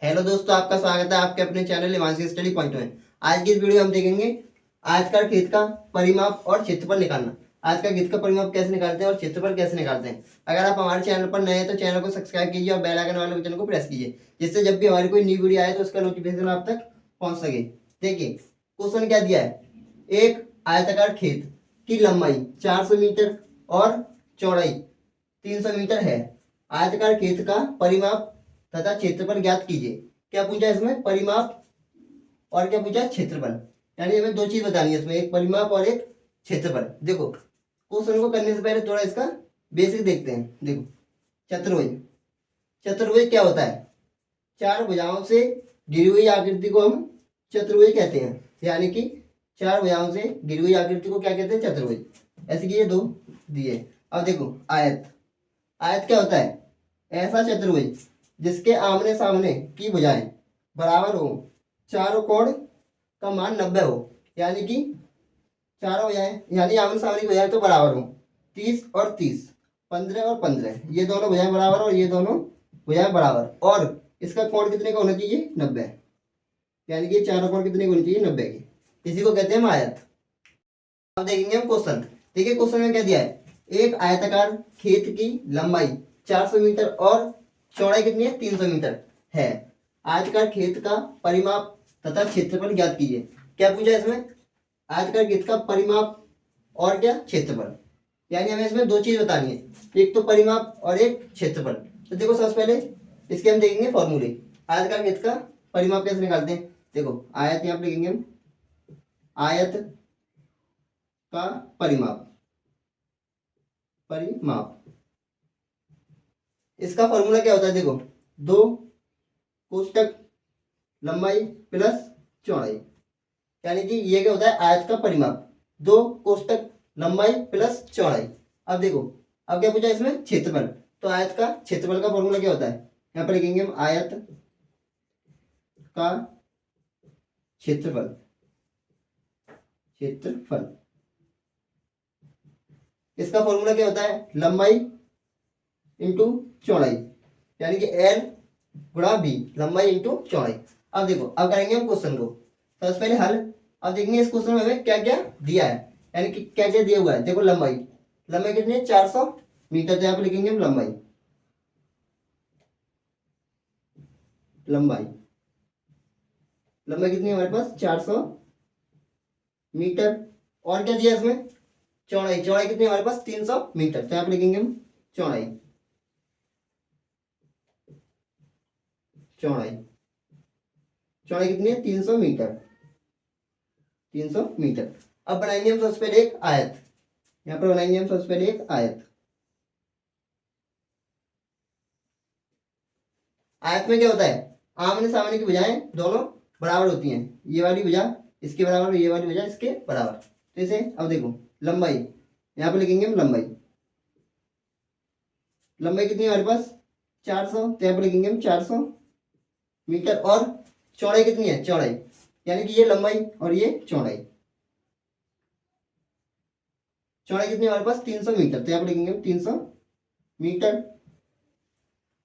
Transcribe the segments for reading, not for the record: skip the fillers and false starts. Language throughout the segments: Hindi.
हेलो दोस्तों, आपका स्वागत है आपके अपने चैनल हिमांशी स्टडी पॉइंट में। आज की इस वीडियो में हम देखेंगे आयताकार खेत का परिमाप और क्षेत्रफल निकालना। आयताकार खेत का परिमाप कैसे निकालते हैं और क्षेत्रफल कैसे निकालते हैं। अगर आप हमारे चैनल पर नए हैं तो चैनल को सब्सक्राइब कीजिए और बेल आइकन वाले बटन को प्रेस कीजिए, जिससे जब भी हमारी कोई न्यू वीडियो आए तो उसका नोटिफिकेशन आप तक पहुंच सके। देखिए क्वेश्चन क्या दिया है। एक आयताकार खेत की लंबाई 400 मीटर और चौड़ाई 300 मीटर है। आयताकार खेत का परिमाप तथा क्षेत्रफल ज्ञात कीजिए। क्या पूछा है इसमें? परिमाप और क्या पूछा है? क्षेत्रफल। यानी हमें दो चीज बतानी है इसमें, एक परिमाप और एक क्षेत्रफल। देखो क्वेश्चन को करने से पहले थोड़ा इसका बेसिक देखते हैं। देखो चतुर्भुज, चतुर्भुज क्या होता है? चार भुजाओं से घिरी हुई आकृति को हम चतुर्भुज कहते हैं। यानी कि चार भुजाओं से घिरी हुई आकृति को क्या कहते हैं? चतुर्भुज। ऐसे कि ये दो दिए। अब देखो आयत, आयत क्या होता है? ऐसा चतुर्भुज जिसके आमने सामने की भुजाएं बराबर हो, चारों कोण का मान 90 हो। यानी कि चारों भुजाएं यानी आमने सामने की भुजाएं तो बराबर हो, 30 और 30, 15 और 15, ये दोनों भुजाएं बराबर और ये दोनों भुजाएं बराबर, और इसका कोण कितने का होना चाहिए? 90। यानी कि चारों कोण कितने के होने चाहिए? 90 के। इसी को कहते हैं हम आयत। अब देखेंगे हम क्वेश्चन। देखिए क्वेश्चन में क्या दिया है। एक आयताकार खेत की लंबाई 400 मीटर और चौड़ाई कितनी है? 300 मीटर है। आयताकार खेत का परिमाप तथा क्षेत्रफल ज्ञात कीजिए। क्या पूछा है इसमें? आयताकार खेत का परिमाप और क्या? क्षेत्रफल। यानी हमें इसमें दो चीज बतानी है, एक तो परिमाप और एक क्षेत्रफल। तो देखो सबसे पहले इसके हम देखेंगे फॉर्मूले। आयताकार खेत का परिमाप कैसे निकालते हैं। देखो आयत यहाँ पे लिखेंगे हम, आयत का परिमाप, परिमाप इसका फॉर्मूला क्या होता है? देखो दो कोष्टक लंबाई प्लस चौड़ाई। यानी कि ये क्या होता है? आयत का परिमाप, दो कोष्टक लंबाई प्लस चौड़ाई। अब देखो अब क्या पूछा इसमें? क्षेत्रफल। तो आयत का क्षेत्रफल का फॉर्मूला क्या होता है? यहाँ पर लिखेंगे हम आयत का क्षेत्रफल, क्षेत्रफल इसका फॉर्मूला क्या होता है? लंबाई इंटू चौड़ाई। यानी कि एल गुणा बी, लंबाई इंटू चौड़ाई। अब देखो अब करेंगे हम क्वेश्चन को सबसे पहले हल। अब देखेंगे इस क्वेश्चन में हमें क्या क्या दिया है, यानी कि क्या क्या दिया हुआ है। देखो लंबाई, लंबाई कितनी है? 400 मीटर। तो यहाँ पे लिखेंगे हम लंबाई, लंबाई, लंबाई कितनी है हमारे पास? 400 मीटर। और क्या दिया इसमें? चौड़ाई, चौड़ाई कितनी है हमारे पास? 300 मीटर। तो यहाँ पे लिखेंगे हम चौड़ाई, चौड़ाई, चौड़ाई कितनी है? 300 मीटर, 300 मीटर। अब बनाएंगे हम सबसे पहले एक आयत। यहाँ पर बनाएंगे हम सबसे पहले एक आयत। आयत में क्या होता है? आमने सामने की भुजाएं दोनों बराबर होती हैं। ये वाली भुजा इसके बराबर और ये वाली भुजा इसके बराबर। तो इसे अब देखो लंबाई, यहाँ पे लिखेंगे हम लंबाई, लंबाई कितनी है हमारे पास? 400। तो यहाँ पे लिखेंगे हम 400 मीटर। और चौड़ाई कितनी है? चौड़ाई, यानी कि ये लंबाई और ये चौड़ाई, चौड़ाई कितनी है हमारे पास? 300 मीटर। तो यहाँ पे लिखेंगे हम 300 मीटर।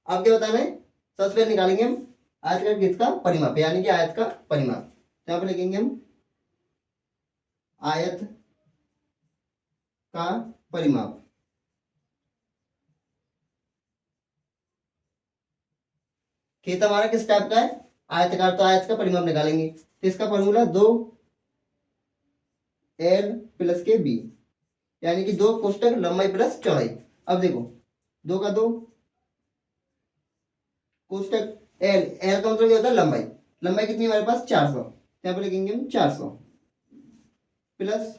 अब क्या बताना है? सबसे पहले निकालेंगे हम आयताकार वृत्त का परिमाप, यानी कि आयत का परिमाप। तो यहाँ पे लिखेंगे हम आयत का परिमाप। खेत हमारा किस टाइप का है? आयताकार। तो आयत का परिमाप निकालेंगे तो इसका फॉर्मूला 2l प्लस के बी, यानी कि दो कोष्टक लंबाई प्लस चौड़ाई। अब देखो दो का दो कोष्टक एल, एल का मतलब क्या होता है? लंबाई, लंबाई कितनी है हमारे पास? 400। यहाँ पे लिखेंगे हम 400 प्लस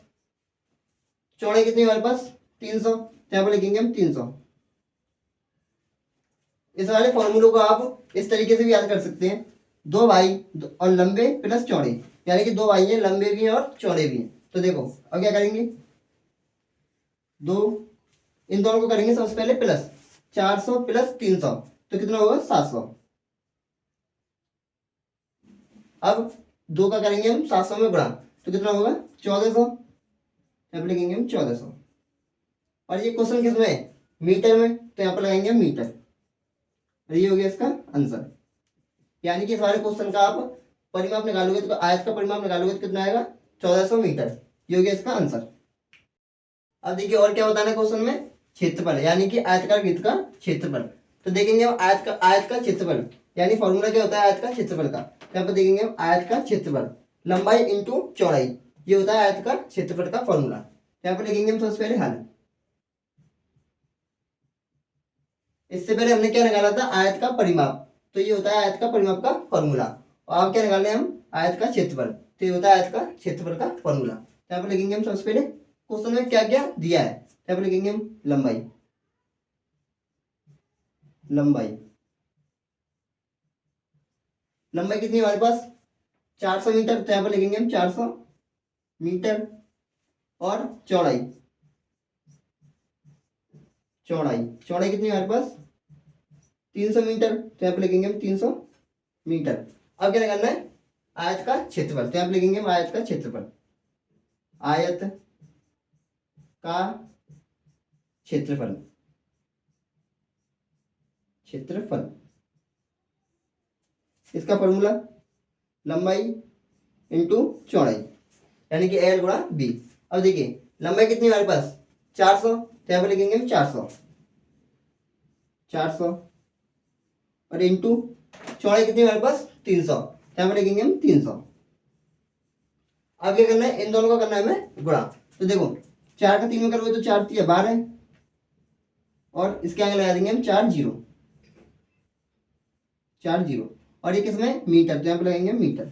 चौड़ाई कितनी है हमारे पास? 300। यहाँ पे लिखेंगे हम 300। इस वाले फॉर्मूलों को आप इस तरीके से भी याद कर सकते हैं, दो भाई और लंबे प्लस चौड़े। यानी कि दो भाई हैं, लंबे भी हैं और चौड़े भी हैं। तो देखो अब क्या करेंगे, दो इन दोनों को करेंगे सबसे पहले प्लस, 400 प्लस 300 तो कितना होगा? 700। अब दो का करेंगे हम 700 में गुणा, तो कितना होगा? 1400। यहाँ पे लिखेंगे हम 1400। और ये क्वेश्चन किस में है? मीटर में। तो यहाँ पर लगाएंगे हम मीटर। और ये हो गया इसका आंसर। यानी कि सारे क्वेश्चन का आप परिमाप निकालोगे तो आयत का परिमाप निकालोगे तो कितना आएगा 1400 मीटर। ये हो गया इसका आंसर। अब देखिए और क्या बताना है क्वेश्चन में, क्षेत्रफल यानी कि आयतकार वृत्त का क्षेत्रफल। तो देखेंगे हम आयत का क्षेत्रफल यानी फॉर्मूला क्या होता है आयत का क्षेत्रफल का। यहाँ पर देखेंगे हम आयत का क्षेत्रफल लंबाई इंटू चौड़ाई, ये होता है आयत का क्षेत्रफल का फॉर्मूला। यहाँ पर लिखेंगे हम सबसे पहले हल। इससे पहले हमने क्या निकाला था आयत का परिमाप, तो ये होता है आयत का परिमाप का फॉर्मूला। और अब क्या निकालने हम आयत का क्षेत्रफल, तो ये होता है आयत का क्षेत्रफल का फॉर्मूला। यहाँ पर लिखेंगे हम सबसे पहले क्वेश्चन में क्या क्या दिया है। यहाँ पर लिखेंगे हम लंबाई, लंबाई लंबाई कितनी है हमारे पास 400 मीटर, तो यहाँ पर लिखेंगे हम 400 मीटर। और चौड़ाई, चौड़ाई चौड़ाई कितनी है हमारे पास 300 मीटर, तो यहाँ पर लिखेंगे हम 300 मीटर। अब क्या निकालना है आयत का क्षेत्रफल, तो यहाँ पर लिखेंगे हम आयत का क्षेत्रफल, आयत का क्षेत्रफल, क्षेत्रफल इसका फॉर्मूला लंबाई इंटू चौड़ाई यानी कि एल गुणा बी। अब देखिए लंबाई कितनी है हमारे पास 400, तो यहाँ पर लिखेंगे हम 400 400 और इंटू चौड़ाई कितनी है हमारे पास 300, तो यहाँ पर लिखेंगे हम 300। अब क्या करना है इन दोनों का करना है हमें गुणा। तो देखो 4 का 3 में करोगे तो 4 3 12 और इसके आगे लगा देंगे हम 4 0 4 0 और ये किसमें मीटर, तो यहाँ पे लगाएंगे मीटर।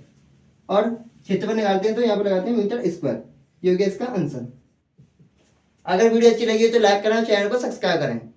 और क्षेत्रफल निकालते हैं तो यहाँ पे लगाते हैं मीटर स्क्वायर। ये हो गया इसका आंसर। अगर वीडियो अच्छी लगी है तो लाइक करें, चैनल को सब्सक्राइब करें।